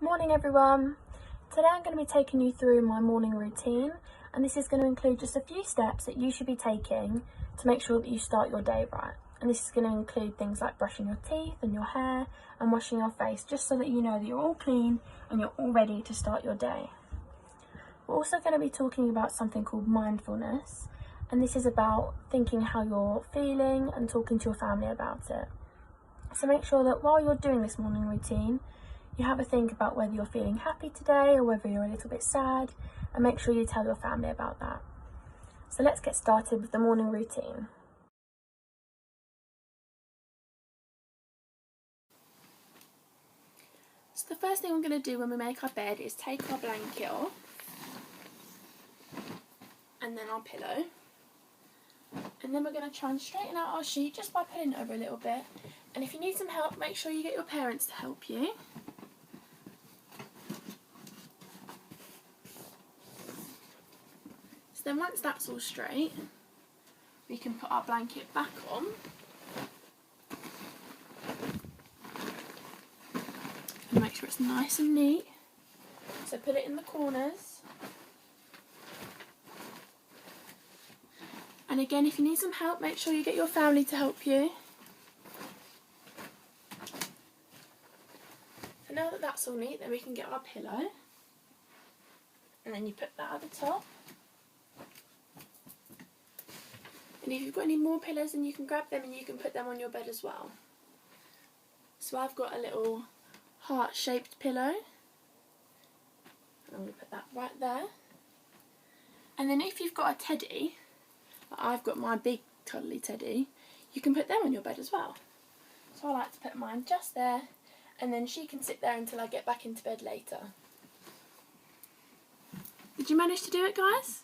Morning everyone. Today I'm going to be taking you through my morning routine, and this is going to include just a few steps that you should be taking to make sure that you start your day right. And this is going to include things like brushing your teeth and your hair and washing your face, just so that you know that you're all clean and you're all ready to start your day. We're also going to be talking about something called mindfulness, and this is about thinking how you're feeling and talking to your family about it. So make sure that while you're doing this morning routine, you have a think about whether you're feeling happy today or whether you're a little bit sad, and make sure you tell your family about that. So let's get started with the morning routine. So the first thing we're going to do when we make our bed is take our blanket off and then our pillow. And then we're going to try and straighten out our sheet just by pulling it over a little bit. And if you need some help, make sure you get your parents to help you. Then once that's all straight, we can put our blanket back on and make sure it's nice and neat. So put it in the corners. And again, if you need some help, make sure you get your family to help you. So now that that's all neat, then we can get our pillow. And then you put that at the top. And if you've got any more pillows, then you can grab them and you can put them on your bed as well. So I've got a little heart-shaped pillow. I'm going to put that right there. And then if you've got a teddy, like I've got my big cuddly teddy, you can put them on your bed as well. So I like to put mine just there, and then she can sit there until I get back into bed later. Did you manage to do it, guys?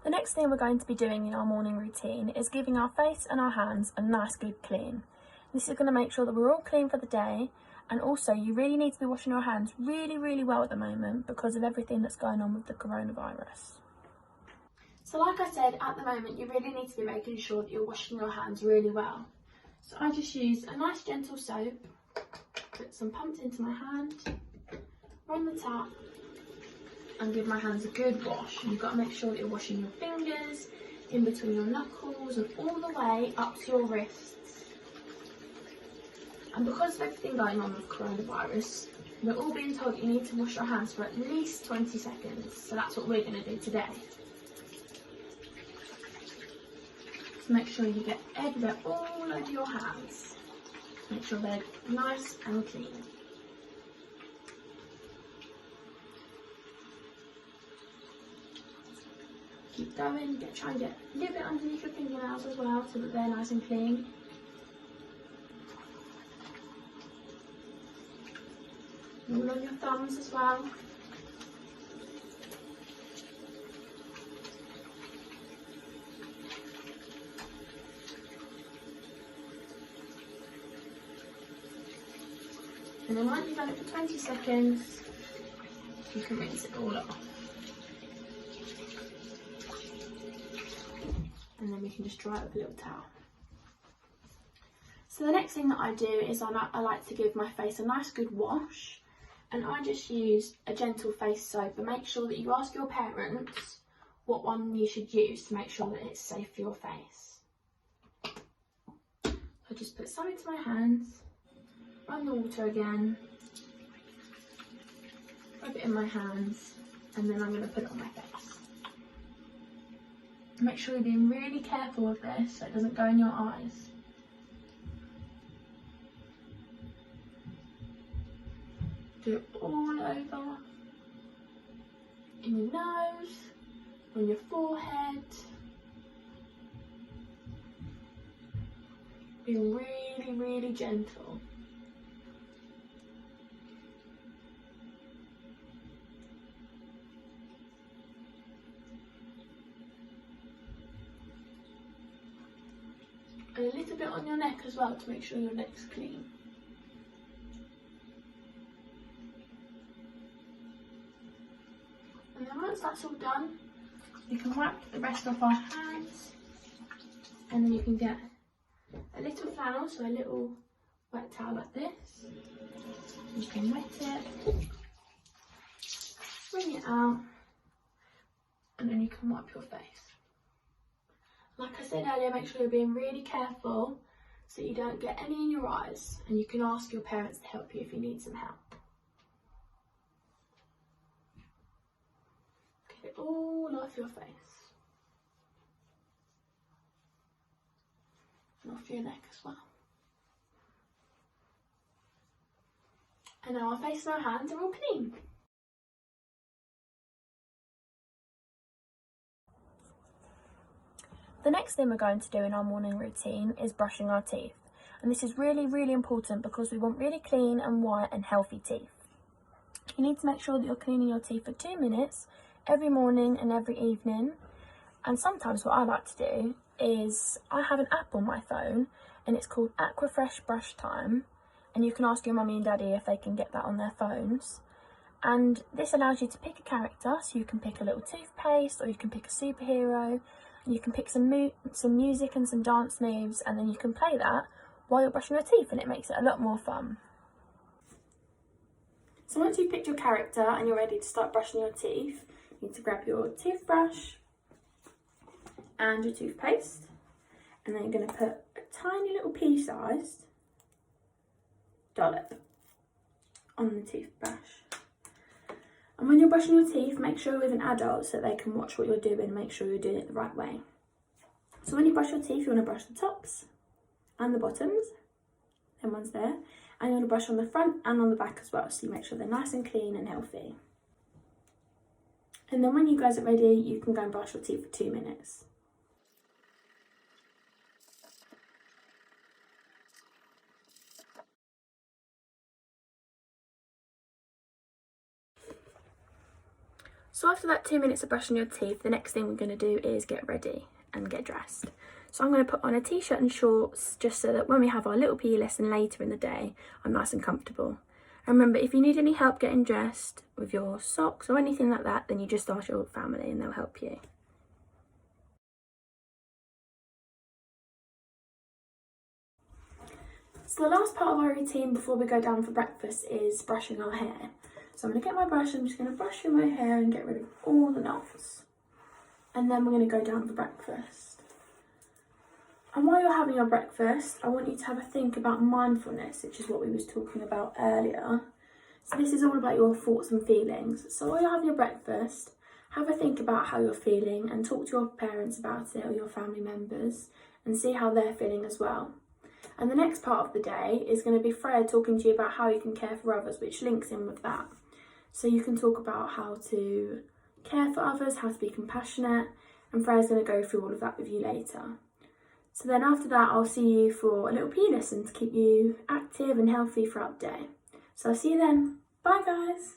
The next thing we're going to be doing in our morning routine is giving our face and our hands a nice good clean. This is going to make sure that we're all clean for the day, and also you really need to be washing your hands really well at the moment because of everything that's going on with the coronavirus. So like I said, at the moment you really need to be making sure that you're washing your hands really well. So I just use a nice gentle soap, put some pumps into my hand, run the tap, and give my hands a good wash. And you've got to make sure that you're washing your fingers, in between your knuckles, and all the way up to your wrists. And because of everything going on with coronavirus, we're all being told that you need to wash your hands for at least 20 seconds. So that's what we're going to do today. So make sure you get everywhere all over your hands. Make sure they're nice and clean. Keep going, try and get a little bit underneath your fingernails as well so that they're nice and clean. All on your thumbs as well. And then once you've done it for 20 seconds, you can rinse it all off. And then we can just dry it with a little towel. So the next thing that I do is I like to give my face a nice good wash, and I just use a gentle face soap. And make sure that you ask your parents what one you should use to make sure that it's safe for your face. I just put some into my hands, run the water again, rub it in my hands, and then I'm going to put it on my face. Make sure you're being really careful with this so it doesn't go in your eyes. Do it all over, in your nose, on your forehead. Be really gentle. And a little bit on your neck as well to make sure your neck's clean. And then once that's all done, you can wipe the rest off our hands, and then you can get a little flannel, so a little wet towel like this. You can wet it, bring it out, and then you can wipe your face. Like I said earlier, make sure you're being really careful so you don't get any in your eyes, and you can ask your parents to help you if you need some help. Get it all off your face. And off your neck as well. And now our face and our hands are all clean. The next thing we're going to do in our morning routine is brushing our teeth. And this is really, really important because we want really clean and white and healthy teeth. You need to make sure that you're cleaning your teeth for 2 minutes every morning and every evening. And sometimes what I like to do is I have an app on my phone and it's called Aquafresh Brush Time. And you can ask your mummy and daddy if they can get that on their phones. And this allows you to pick a character, so you can pick a little toothpaste or you can pick a superhero. And you can pick some music and some dance moves, and then you can play that while you're brushing your teeth, and it makes it a lot more fun. So once you've picked your character and you're ready to start brushing your teeth, you need to grab your toothbrush and your toothpaste, and then you're going to put a tiny little pea-sized dollop on the toothbrush. And when you're brushing your teeth, make sure you're with an adult so they can watch what you're doing and make sure you're doing it the right way. So when you brush your teeth, you want to brush the tops and the bottoms, them ones there, and you want to brush on the front and on the back as well, so you make sure they're nice and clean and healthy. And then when you guys are ready, you can go and brush your teeth for 2 minutes. So after that 2 minutes of brushing your teeth, the next thing we're going to do is get ready and get dressed. So I'm going to put on a t-shirt and shorts just so that when we have our little PE lesson later in the day, I'm nice and comfortable. And remember, if you need any help getting dressed with your socks or anything like that, then you just ask your family and they'll help you. So the last part of our routine before we go down for breakfast is brushing our hair. So I'm going to get my brush, I'm just going to brush through my hair and get rid of all the knots. And then we're going to go down for breakfast. And while you're having your breakfast, I want you to have a think about mindfulness, which is what we was talking about earlier. So this is all about your thoughts and feelings. So while you're having your breakfast, have a think about how you're feeling and talk to your parents about it or your family members and see how they're feeling as well. And the next part of the day is going to be Freya talking to you about how you can care for others, which links in with that. So you can talk about how to care for others, how to be compassionate, and Freya's going to go through all of that with you later. So then after that, I'll see you for a little PE lesson to keep you active and healthy throughout the day. So I'll see you then. Bye guys.